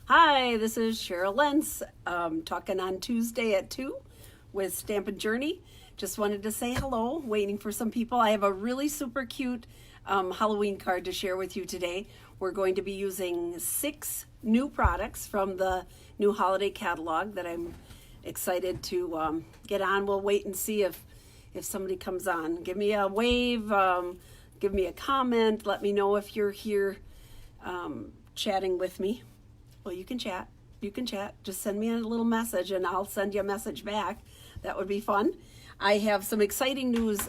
Hi, this is Cheryl Lentz, talking on Tuesday at 2 with Stampin' Journey. Just wanted to say hello, waiting for some people. I have a really super cute Halloween card to share with you today. We're going to be using 6 new products from the new holiday catalog that I'm excited to get on. We'll wait and see if somebody comes on. Give me a wave, give me a comment, let me know if you're here chatting with me. Well, you can chat. You can chat. Just send me a little message and I'll send you a message back. That would be fun. I have some exciting news.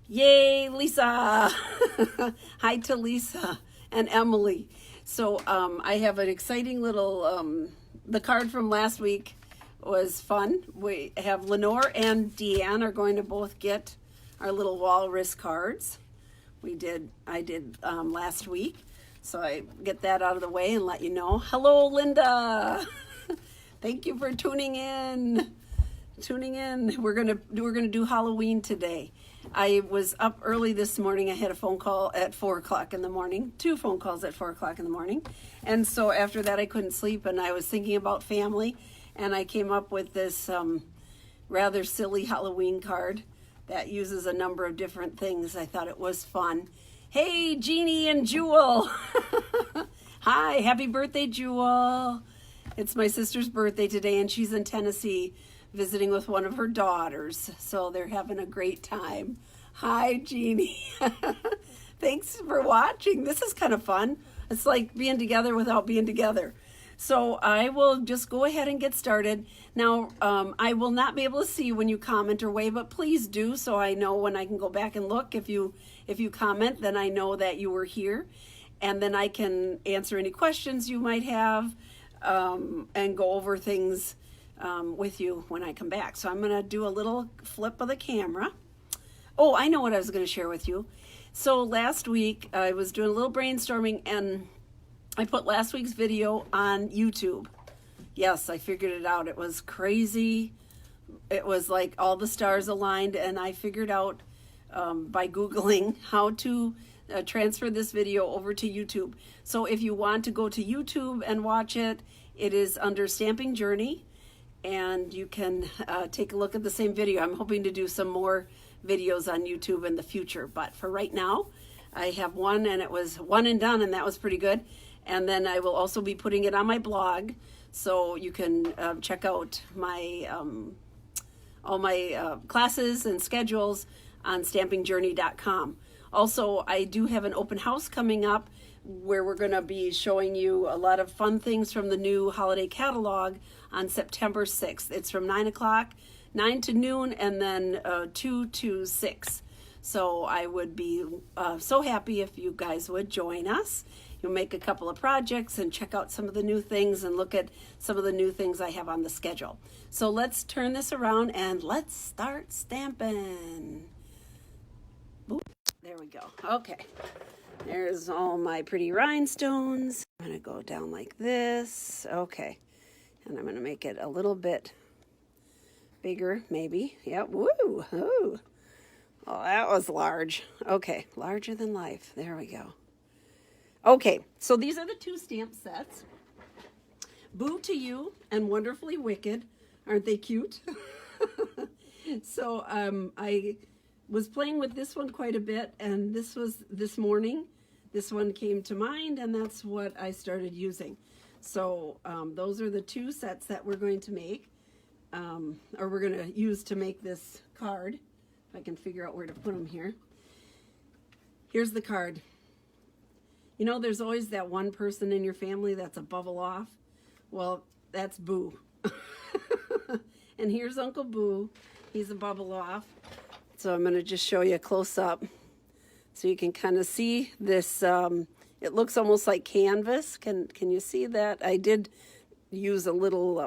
Yay, Lisa. Hi to Lisa and Emily. So I have an exciting little, the card from last week was fun. We have Lenore and Deanne are going to both get our little walrus cards. I did last week. So I get that out of the way and let you know. Hello, Linda. Thank you for tuning in. We're gonna do Halloween today. I was up early this morning. I had a phone call at 4 o'clock in the morning. 2 phone calls at 4 o'clock in the morning. And so after that, I couldn't sleep, and I was thinking about family, and I came up with this rather silly Halloween card that uses a number of different things. I thought it was fun. Hey, Jeannie and Jewel. Hi, happy birthday, Jewel. It's my sister's birthday today, and she's in Tennessee visiting with one of her daughters. So they're having a great time. Hi, Jeannie. Thanks for watching. This is kind of fun. It's like being together without being together. So I will just go ahead and get started. Now, I will not be able to see when you comment or wave, but please do so I know when I can go back and look. If you comment, then I know that you were here. And then I can answer any questions you might have and go over things with you when I come back. So I'm going to do a little flip of the camera. Oh, I know what I was going to share with you. So last week I was doing a little brainstorming and I put last week's video on YouTube. Yes, I figured it out. It was crazy. It was like all the stars aligned, and I figured out by Googling how to transfer this video over to YouTube. So if you want to go to YouTube and watch it, it is under Stamping Journey, and you can take a look at the same video. I'm hoping to do some more videos on YouTube in the future, but for right now, I have one, and it was one and done, and that was pretty good. And then I will also be putting it on my blog, so you can check out my all my classes and schedules on stampingjourney.com. Also, I do have an open house coming up where we're going to be showing you a lot of fun things from the new holiday catalog on September 6th. It's from 9 to noon, and then 2 to 6. So I would be so happy if you guys would join us. You'll make a couple of projects and check out some of the new things and look at some of the new things I have on the schedule. So let's turn this around and let's start stamping. Oop, there we go. Okay. There's all my pretty rhinestones. I'm going to go down like this. Okay. And I'm going to make it a little bit bigger, maybe. Yep. Woo! Ooh. Oh, that was large. Okay. Larger than life. There we go. Okay, so these are the 2 stamp sets. Boo to You and Wonderfully Wicked. Aren't they cute? So I was playing with this one quite a bit, and this was this morning. This one came to mind, and that's what I started using. So those are the 2 sets that we're going to make, or we're going to use to make this card. If I can figure out where to put them here. Here's the card. You know, there's always that one person in your family that's a bubble off. Well, that's Boo. And here's Uncle Boo. He's a bubble off. So I'm going to just show you a close-up so you can kind of see this. It looks almost like canvas. Can you see that? I did use a little,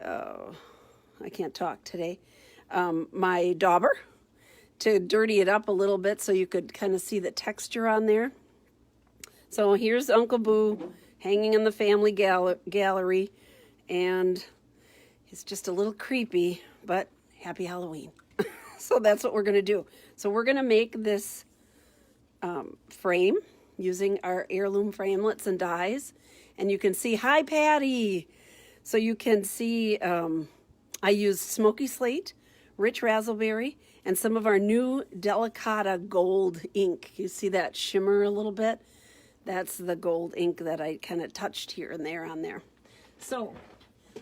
I can't talk today, my dauber to dirty it up a little bit so you could kind of see the texture on there. So here's Uncle Boo hanging in the family gallery, and it's just a little creepy, but happy Halloween. So that's what we're going to do. So we're going to make this frame using our heirloom framelits and dies, And you can see, hi Patty. So you can see I used Smoky Slate, Rich Razzleberry, and some of our new Delicata gold ink. You see that shimmer a little bit? That's the gold ink that I kind of touched here and there on there. So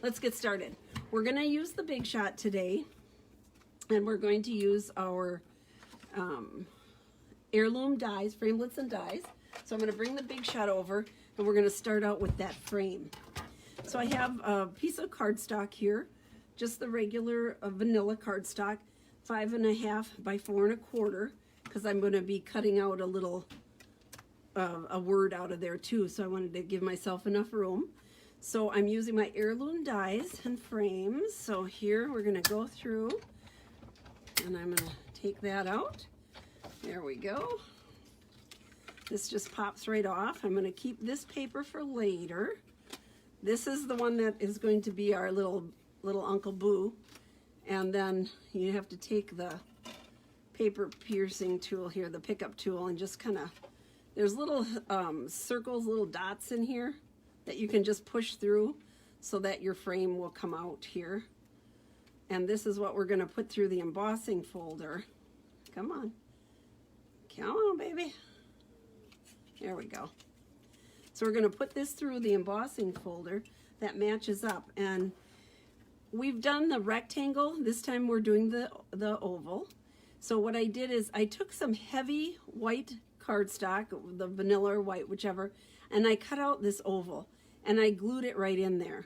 let's get started. We're going to use the Big Shot today, and we're going to use our heirloom dies, framelits and dies. So I'm going to bring the Big Shot over, and we're going to start out with that frame. So I have a piece of cardstock here, just the regular vanilla cardstock, 5.5 by 4.25, because I'm going to be cutting out a little a word out of there too, so I wanted to give myself enough room. So I'm using my heirloom dies and frames. So here we're going to go through, and I'm going to take that out. There we go. This just pops right off. I'm going to keep this paper for later. This is the one that is going to be our little Uncle Boo. And then you have to take the paper piercing tool here, the pickup tool, and just kind of, there's little circles, little dots in here that you can just push through so that your frame will come out here. And this is what we're going to put through the embossing folder. Come on. Come on, baby. There we go. So we're going to put this through the embossing folder that matches up. And we've done the rectangle. This time we're doing the oval. So what I did is I took some heavy white cardstock, the vanilla or white, whichever, and I cut out this oval and I glued it right in there,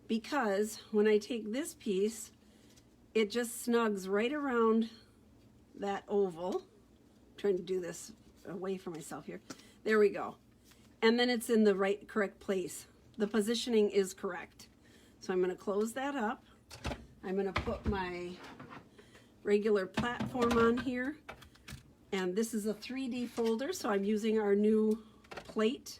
because when I take this piece, it just snugs right around that oval. I'm trying to do this away from myself here. There we go. And then it's in the correct place. The positioning is correct. So I'm going to close that up. I'm going to put my regular platform on here. And this is a 3D folder, so I'm using our new plate.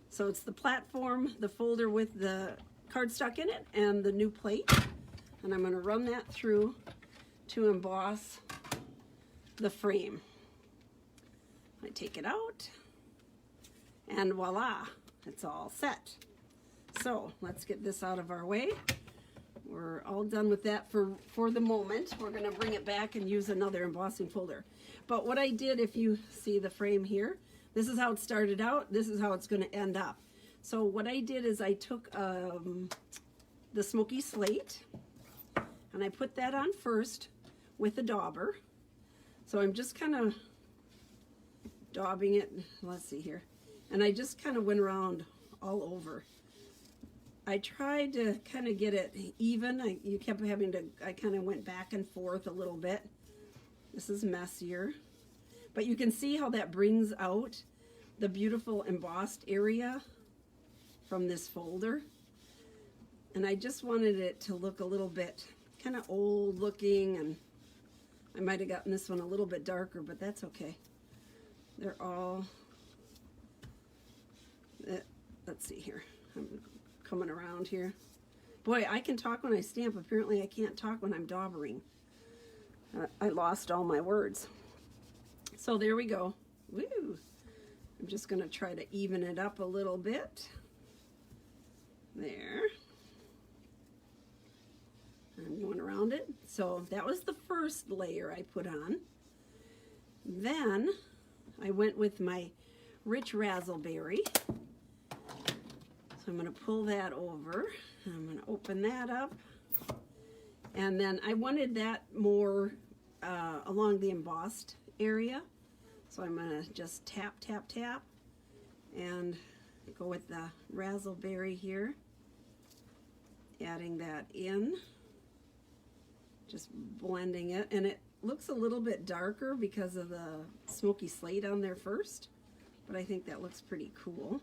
So it's the platform, the folder with the cardstock in it, and the new plate. And I'm going to run that through to emboss the frame. I take it out, and voila, it's all set. So let's get this out of our way. We're all done with that for the moment. We're going to bring it back and use another embossing folder. But what I did, if you see the frame here, this is how it started out. This is how it's going to end up. So what I did is I took the Smoky Slate, and I put that on first with the dauber. So I'm just kind of daubing it. Let's see here. And I just kind of went around all over. I tried to kind of get it even. You kept having to, I kind of went back and forth a little bit. This is messier. But you can see how that brings out the beautiful embossed area from this folder. And I just wanted it to look a little bit kind of old looking, and I might have gotten this one a little bit darker, but that's okay. They're all, let's see here. I'm coming around here. Boy, I can talk when I stamp. Apparently I can't talk when I'm daubering. I lost all my words. So there we go. Woo! I'm just going to try to even it up a little bit. There. I'm going around it. So that was the first layer I put on. Then I went with my Rich Razzleberry. So I'm going to pull that over. I'm going to open that up. And then I wanted that more along the embossed area. So I'm going to just tap, tap, tap, and go with the Razzleberry here. Adding that in. Just blending it. And it looks a little bit darker because of the Smoky Slate on there first. But I think that looks pretty cool.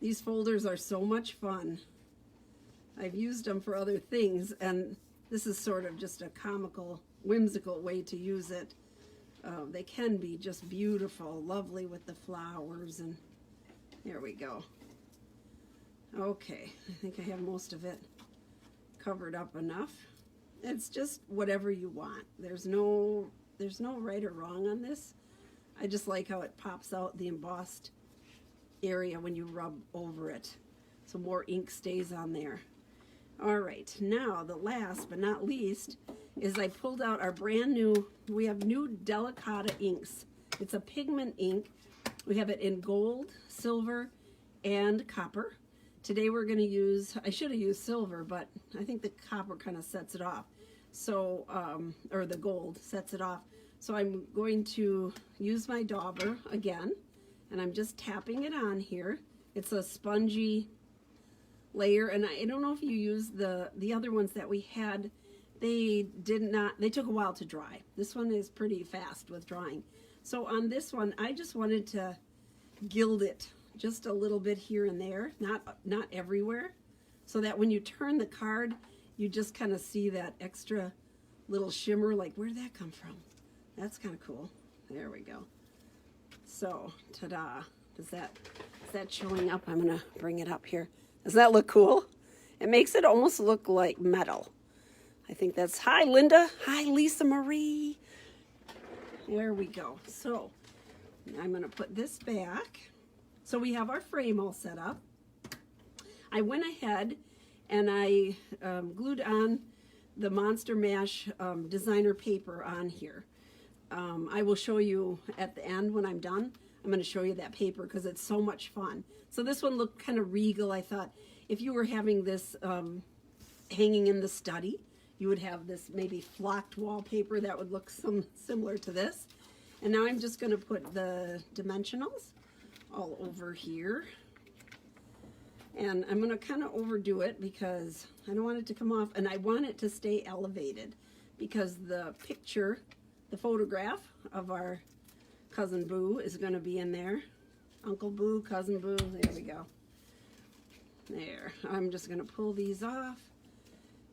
These folders are so much fun. I've used them for other things, and this is sort of just a comical, whimsical way to use it. They can be just beautiful, lovely with the flowers, and there we go. Okay, I think I have most of it covered up enough. It's just whatever you want. There's no right or wrong on this. I just like how it pops out the embossed area when you rub over it, so more ink stays on there. All right, now the last but not least is I pulled out our brand new, we have new Delicata inks. It's a pigment ink. We have it in gold, silver, and copper. Today we're going to use, I should have used silver, but I think the copper kind of sets it off. So, or the gold sets it off. So I'm going to use my dauber again, and I'm just tapping it on here. It's a spongy layer, and I don't know if you use the other ones that we had. They took a while to dry. This one is pretty fast with drying. So on this one, I just wanted to gild it just a little bit here and there, not everywhere, so that when you turn the card, you just kind of see that extra little shimmer. Like, where'd that come from? That's kind of cool. There we go. So, ta-da. Is that showing up? I'm gonna bring it up here. Does that look cool? It makes it almost look like metal. I think that's, hi Linda, hi Lisa Marie. There we go. So I'm gonna put this back. So we have our frame all set up. I went ahead and I glued on the Monster Mash designer paper on here. I will show you at the end when I'm done. I'm going to show you that paper because it's so much fun. So this one looked kind of regal. I thought if you were having this hanging in the study, you would have this maybe flocked wallpaper that would look similar to this. And now I'm just going to put the dimensionals all over here. And I'm going to kind of overdo it because I don't want it to come off, and I want it to stay elevated because the picture, the photograph of our Cousin Boo is going to be in there. Uncle Boo, Cousin Boo, there we go. There, I'm just going to pull these off,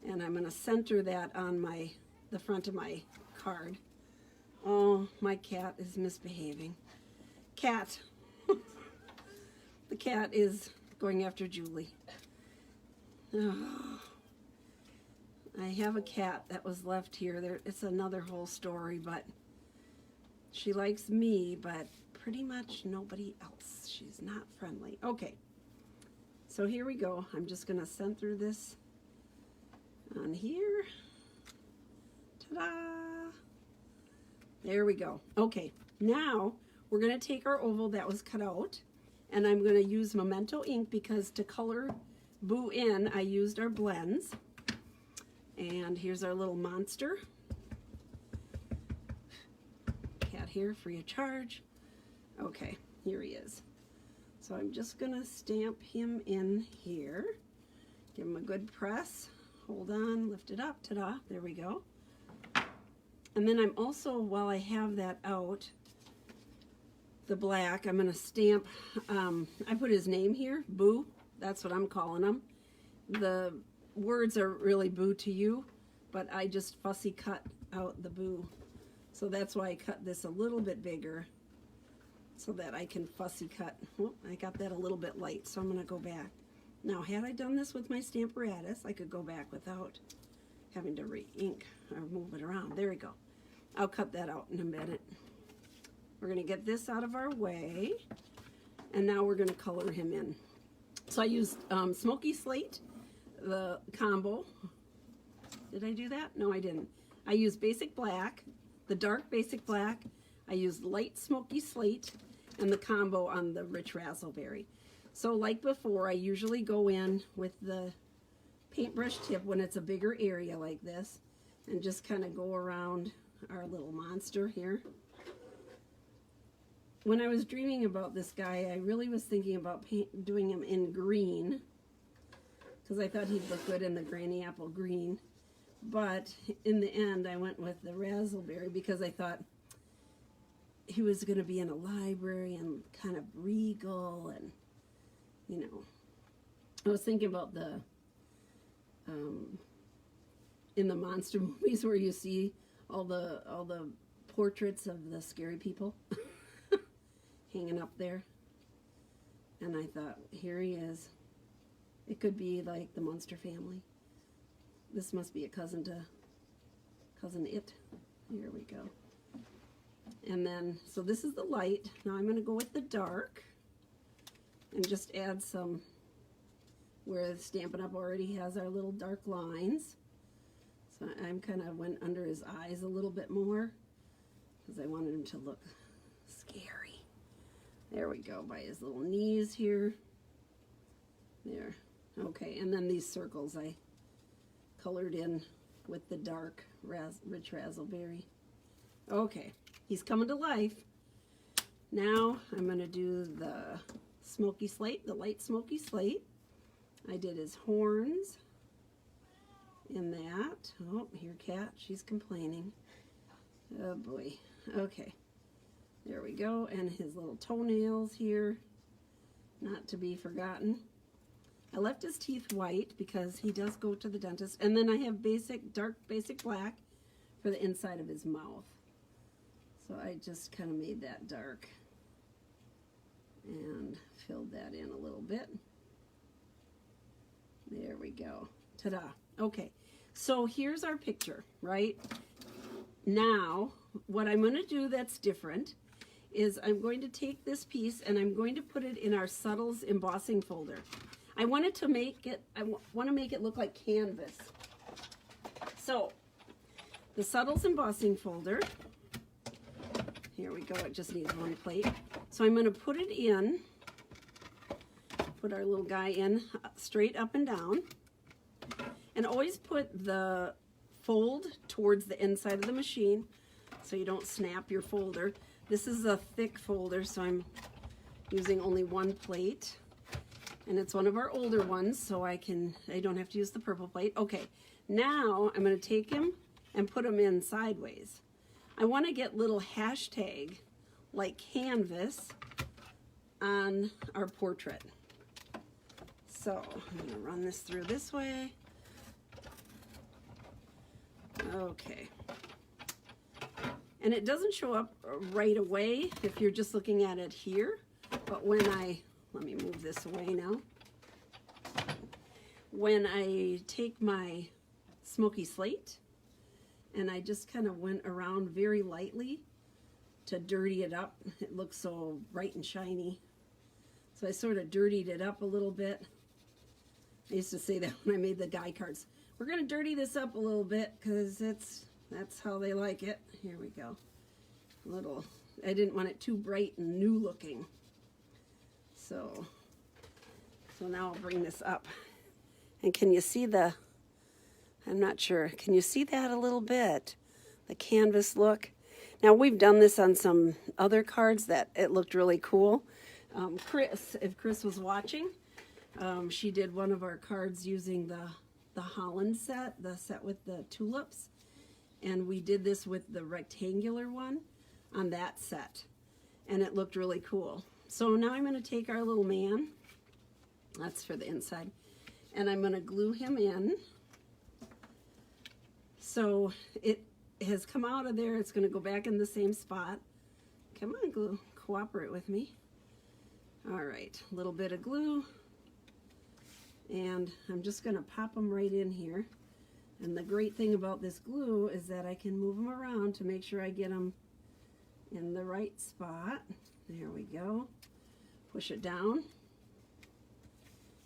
and I'm going to center that on the front of my card. Oh, my cat is misbehaving. Cat. The cat is going after Julie. Oh. I have a cat that was left here. It's another whole story, but she likes me, but pretty much nobody else. She's not friendly. Okay, so here we go. I'm just going to center this on here. Ta-da! There we go. Okay, now we're going to take our oval that was cut out, and I'm going to use Memento ink because to color Boo in, I used our blends. And here's our little monster. Cat here, free of charge. Okay, here he is. So I'm just gonna stamp him in here. Give him a good press. Hold on, lift it up, ta-da, there we go. And then I'm also, while I have that out, the black, I'm gonna stamp, I put his name here, Boo, that's what I'm calling him. The words are really Boo to you, but I just fussy cut out the Boo. So that's why I cut this a little bit bigger so that I can fussy cut. Oh, I got that a little bit light, so I'm going to go back. Now, had I done this with my Stamparatus, I could go back without having to re-ink or move it around. There we go. I'll cut that out in a minute. We're going to get this out of our way, and now we're going to color him in. So I used Smoky Slate, the combo. Did I do that? No, I didn't. I used basic black, the dark basic black. I used light Smoky Slate and the combo on the rich raspberry. So like before, I usually go in with the paintbrush tip when it's a bigger area like this and just kind of go around our little monster here. When I was dreaming about this guy, I really was thinking about doing him in green because I thought he'd look good in the granny apple green. But in the end, I went with the raspberry because I thought he was going to be in a library and kind of regal, and you know, I was thinking about the in the monster movies where you see all the portraits of the scary people hanging up there, and I thought, here he is. It could be like the Munster family. This must be a cousin to Cousin It. Here we go. And then, so this is the light. Now I'm going to go with the dark. and just add some where Stampin' Up already has our little dark lines. So I'm kind of went under his eyes a little bit more because I wanted him to look scary. There we go, by his little knees here. There. Okay, and then these circles I colored in with the dark rich raspberry. Okay, he's coming to life. Now I'm going to do the smoky slate, the light smoky slate. I did his horns in that. Oh, here, cat, she's complaining. Oh boy. Okay, there we go. And his little toenails here, not to be forgotten. I left his teeth white because he does go to the dentist. And then I have dark basic black for the inside of his mouth. So I just kind of made that dark and filled that in a little bit. There we go. Ta-da. Okay, so here's our picture, right? Now, what I'm going to do that's different is I'm going to take this piece and I'm going to put it in our Subtles embossing folder. I want to make it look like canvas. So, the Subtles embossing folder, here we go, it just needs one plate. So I'm going to put it in, put our little guy in straight up and down, and always put the fold towards the inside of the machine so you don't snap your folder. This is a thick folder, so I'm using only one plate. And it's one of our older ones, so I don't have to use the purple plate. Okay, now I'm going to take him and put him in sideways. I want to get little hashtag like canvas on our portrait. So I'm going to run this through this way. Okay. And it doesn't show up right away if you're just looking at it here, but when let me move this away now. When I take my smoky slate and I just kind of went around very lightly to dirty it up, it looks so bright and shiny. So I sort of dirtied it up a little bit. I used to say that when I made the die cards. We're going to dirty this up a little bit because that's how they like it. Here we go. I didn't want it too bright and new looking. So now I'll bring this up. And can you see I'm not sure, can you see that a little bit? The canvas look. Now we've done this on some other cards that it looked really cool. Chris, if Chris was watching, she did one of our cards using the Holland set, the set with the tulips. And we did this with the rectangular one on that set. And it looked really cool. So now I'm going to take our little man, that's for the inside, and I'm going to glue him in. So it has come out of there, it's going to go back in the same spot. Come on, glue, cooperate with me. All right, a little bit of glue, and I'm just going to pop him right in here. And the great thing about this glue is that I can move him around to make sure I get him in the right spot. There we go. Push it down.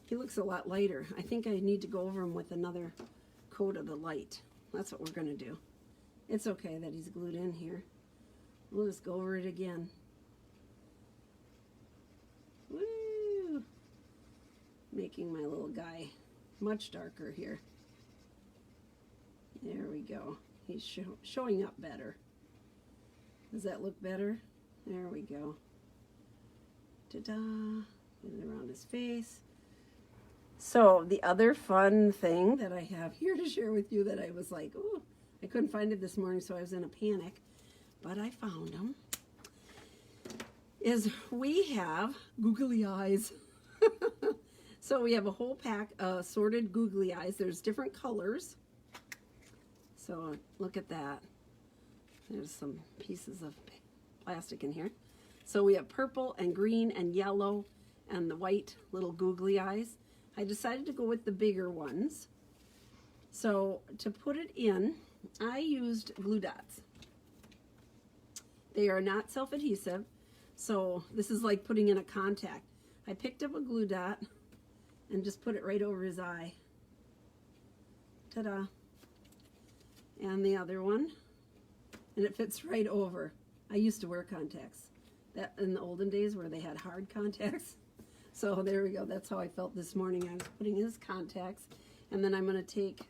He looks a lot lighter. I think I need to go over him with another coat of the light. That's what we're going to do. It's okay that he's glued in here. We'll just go over it again. Woo! Making my little guy much darker here. There we go. He's showing up better. Does that look better? There we go. Ta-da! Get it around his face. So the other fun thing that I have here to share with you that I was like, oh, I couldn't find it this morning, so I was in a panic, but I found them, is we have googly eyes. So we have a whole pack of assorted googly eyes. There's different colors. So look at that. There's some pieces of plastic in here. So we have purple and green and yellow and the white little googly eyes. I decided to go with the bigger ones. So to put it in, I used glue dots. They are not self-adhesive, so this is like putting in a contact. I picked up a glue dot and just put it right over his eye. Ta-da. And the other one. And it fits right over. I used to wear contacts. That in the olden days where they had hard contacts. So there we go. That's how I felt this morning. I was putting his contacts. And then I'm going to take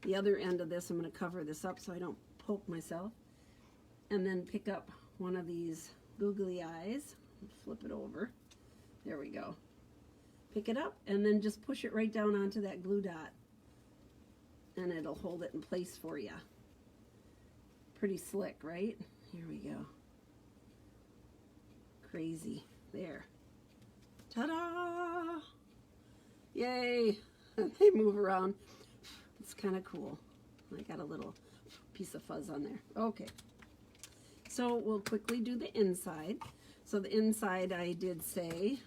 the other end of this. I'm going to cover this up so I don't poke myself. And then pick up one of these googly eyes. Flip it over. There we go. Pick it up and then just push it right down onto that glue dot. And it'll hold it in place for you. Pretty slick, right? Here we go. Crazy. There. Ta-da! Yay! They move around. It's kind of cool. I got a little piece of fuzz on there. Okay. So we'll quickly do the inside. So the inside I did say,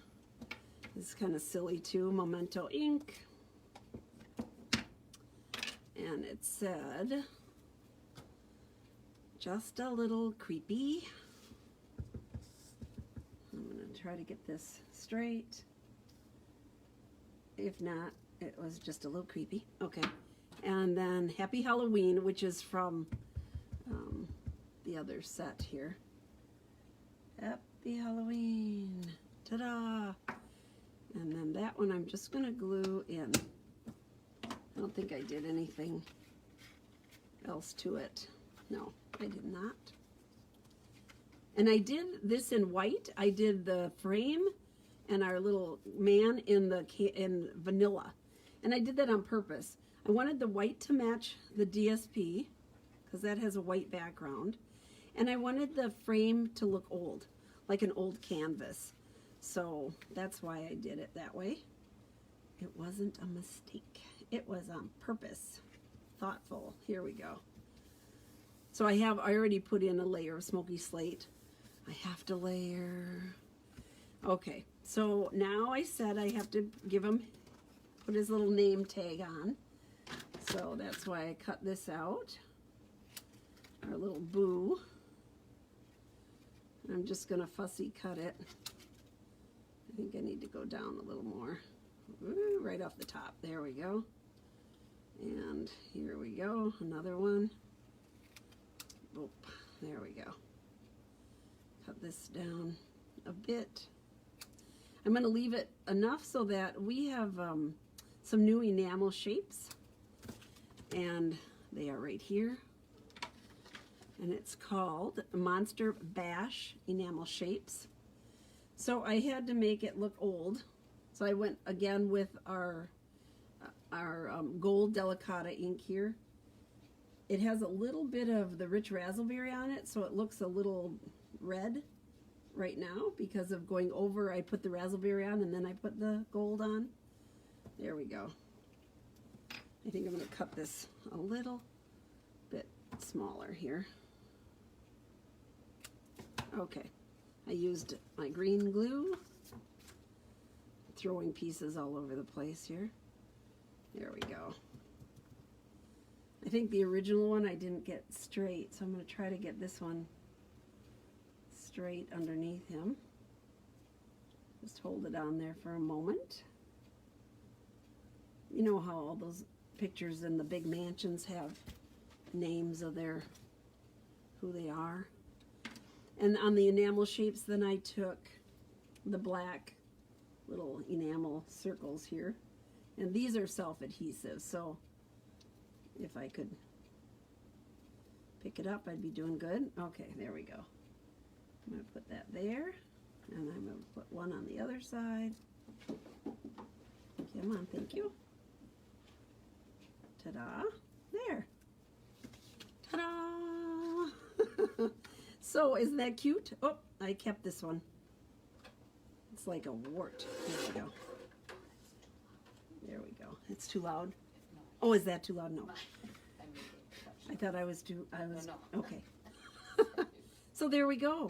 this is kind of silly too, Memento ink. And it said, just a little creepy. I'm going to try to get this straight. If not, it was just a little creepy. Okay. And then Happy Halloween, which is from the other set here. Happy Halloween. Ta-da! And then that one I'm just going to glue in. I don't think I did anything else to it. No, I did not. And I did this in white. I did the frame and our little man in vanilla. And I did that on purpose. I wanted the white to match the DSP because that has a white background. And I wanted the frame to look old, like an old canvas. So that's why I did it that way. It wasn't a mistake. It was on purpose. Thoughtful. Here we go. So I already put in a layer of smoky slate. I have to layer. Okay, so now I said I have to put his little name tag on. So that's why I cut this out. Our little boo. I'm just gonna fussy cut it. I think I need to go down a little more. Ooh, right off the top. There we go. And here we go. Another one. Boop. There we go. Cut this down a bit. I'm going to leave it enough so that we have some new enamel shapes. And they are right here. And it's called Monster Bash Enamel Shapes. So I had to make it look old. So I went again with our gold Delicata ink here. It has a little bit of the rich raspberry on it, so it looks a little red right now because of going over. I put the raspberry on and then I put the gold on. There we go. I think I'm going to cut this a little bit smaller here. Okay, I used my green glue. Throwing pieces all over the place here. There we go. I think the original one I didn't get straight, so I'm going to try to get this one straight underneath him. Just hold it on there for a moment. You know how all those pictures in the big mansions have names of who they are. And on the enamel shapes, then I took the black little enamel circles here. And these are self-adhesive, so if I could pick it up, I'd be doing good. Okay, there we go. I'm going to put that there, and I'm going to put one on the other side. Come on, thank you. Ta-da! There. Ta-da! So, isn't that cute? Oh, I kept this one. It's like a wart. There we go. There we go. It's too loud. Oh, is that too loud? No. I thought I was too. Okay. So there we go.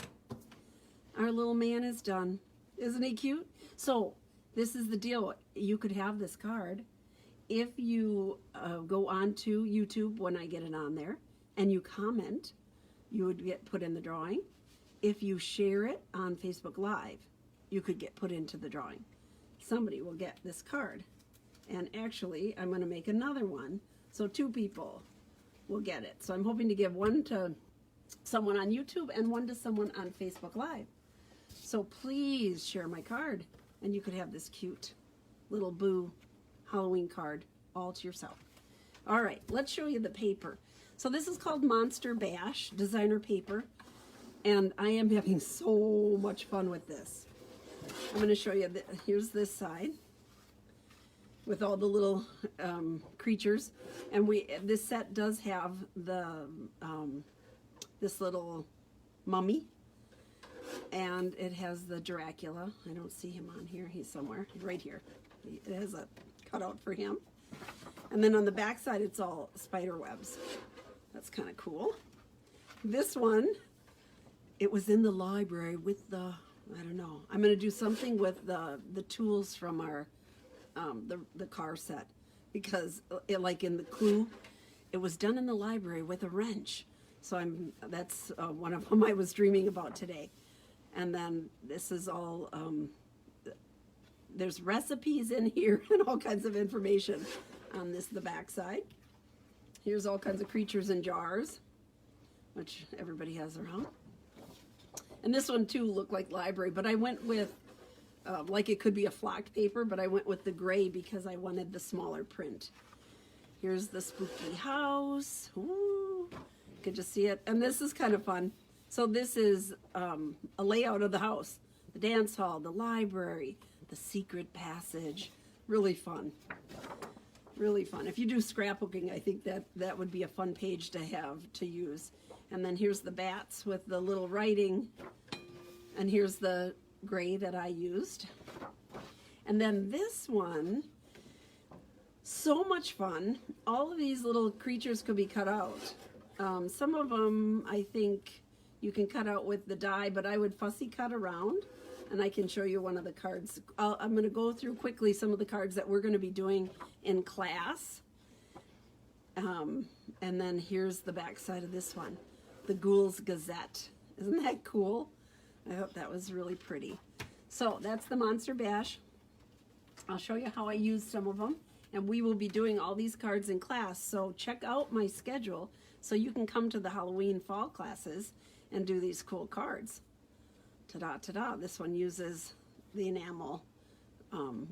Our little man is done. Isn't he cute? So this is the deal. You could have this card if you go on to YouTube when I get it on there and you comment. You would get put in the drawing. If you share it on Facebook Live, you could get put into the drawing. Somebody will get this card. And actually, I'm going to make another one, so 2 people will get it. So I'm hoping to give one to someone on YouTube and one to someone on Facebook Live. So please share my card, and you could have this cute little Boo Halloween card all to yourself. All right, let's show you the paper. So this is called Monster Bash designer paper, and I am having so much fun with this. I'm going to show you, here's this side with all the little creatures, and this set does have the this little mummy, and it has the Dracula. I don't see him on here. He's somewhere right here. It has a cutout for him, and then on the back side it's all spider webs. That's kind of cool. This one, it was in the library with the, I don't know, I'm going to do something with the tools from our the car set, because like in the Clue, it was done in the library with a wrench. So that's one of them I was dreaming about today. And then this is all, there's recipes in here and all kinds of information on the back side. Here's all kinds of creatures in jars, which everybody has around. And this one too looked like library, but I went with, like it could be a flocked paper, but I went with the gray because I wanted the smaller print. Here's the spooky house. Ooh, you could just see it. And this is kind of fun. So this is a layout of the house. The dance hall, the library, the secret passage. Really fun. Really fun. If you do scrapbooking, I think that would be a fun page to have to use. And then here's the bats with the little writing. And here's the gray that I used. And then this one, so much fun. All of these little creatures could be cut out. Some of them I think you can cut out with the die, but I would fussy cut around, and I can show you one of the cards. I'm going to go through quickly some of the cards that we're going to be doing in class. And then here's the back side of this one, the Ghouls Gazette. Isn't that cool? I thought that was really pretty. So that's the Monster Bash. I'll show you how I used some of them, and we will be doing all these cards in class. So check out my schedule so you can come to the Halloween fall classes and do these cool cards. Ta-da, ta-da. This one uses the enamel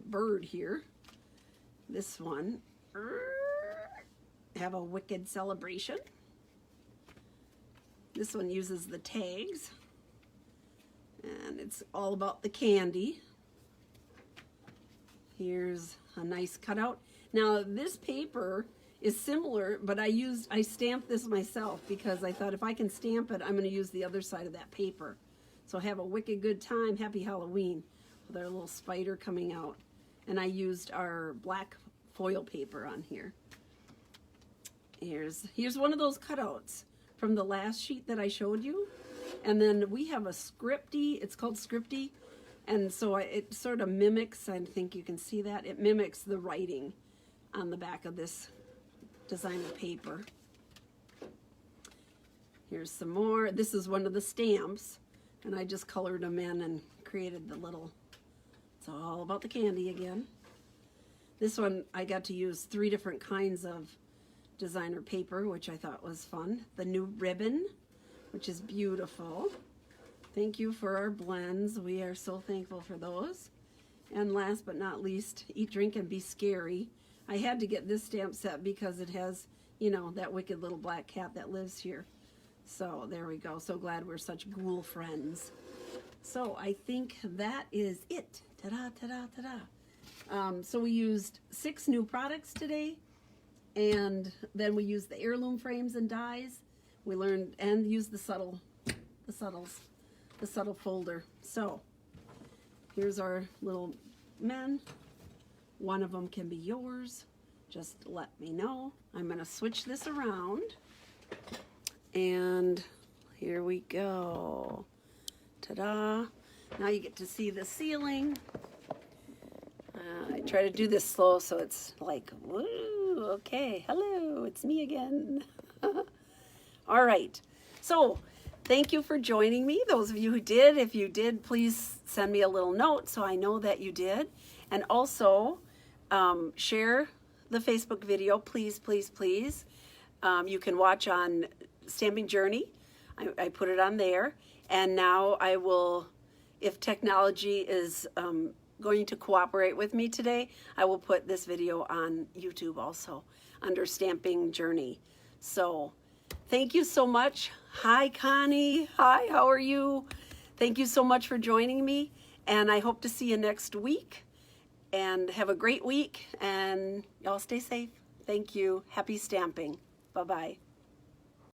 bird here. This one, have a wicked celebration. This one uses the tags, and it's all about the candy. Here's a nice cutout. Now this paper is similar, but I stamped this myself because I thought if I can stamp it, I'm going to use the other side of that paper. So have a wicked good time. Happy Halloween with our little spider coming out. And I used our black foil paper on here. Here's one of those cutouts from the last sheet that I showed you. And then we have a Scripty, it's called Scripty. And so it sort of mimics, I think you can see that, it mimics the writing on the back of this designer paper. Here's some more. This is one of the stamps, and I just colored them in and created the little, it's all about the candy again. This one I got to use 3 different kinds of designer paper, which I thought was fun. The new ribbon, which is beautiful. Thank you for our blends. We are so thankful for those. And last but not least, Eat, Drink, and Be Scary. I had to get this stamp set because it has, you know, that wicked little black cat that lives here. So there we go. So glad we're such ghoul friends. So I think that is it. Ta-da, ta-da, ta-da. So we used 6 new products today, and then we used the heirloom frames and dies. We learned and used the subtle folder. So here's our little men. One of them can be yours. Just let me know. I'm going to switch this around. And here we go. Ta-da. Now you get to see the ceiling. I try to do this slow so it's like, woo, okay, hello, it's me again. All right. So thank you for joining me. Those of you who did, if you did, please send me a little note so I know that you did. And also share the Facebook video, please, please, please. You can watch on Stamping Journey. I put it on there. And now I will, if technology is going to cooperate with me today, I will put this video on YouTube also under Stamping Journey. So thank you so much. Hi, Connie. Hi, how are you? Thank you so much for joining me. And I hope to see you next week. And have a great week. And y'all stay safe. Thank you. Happy stamping. Bye-bye.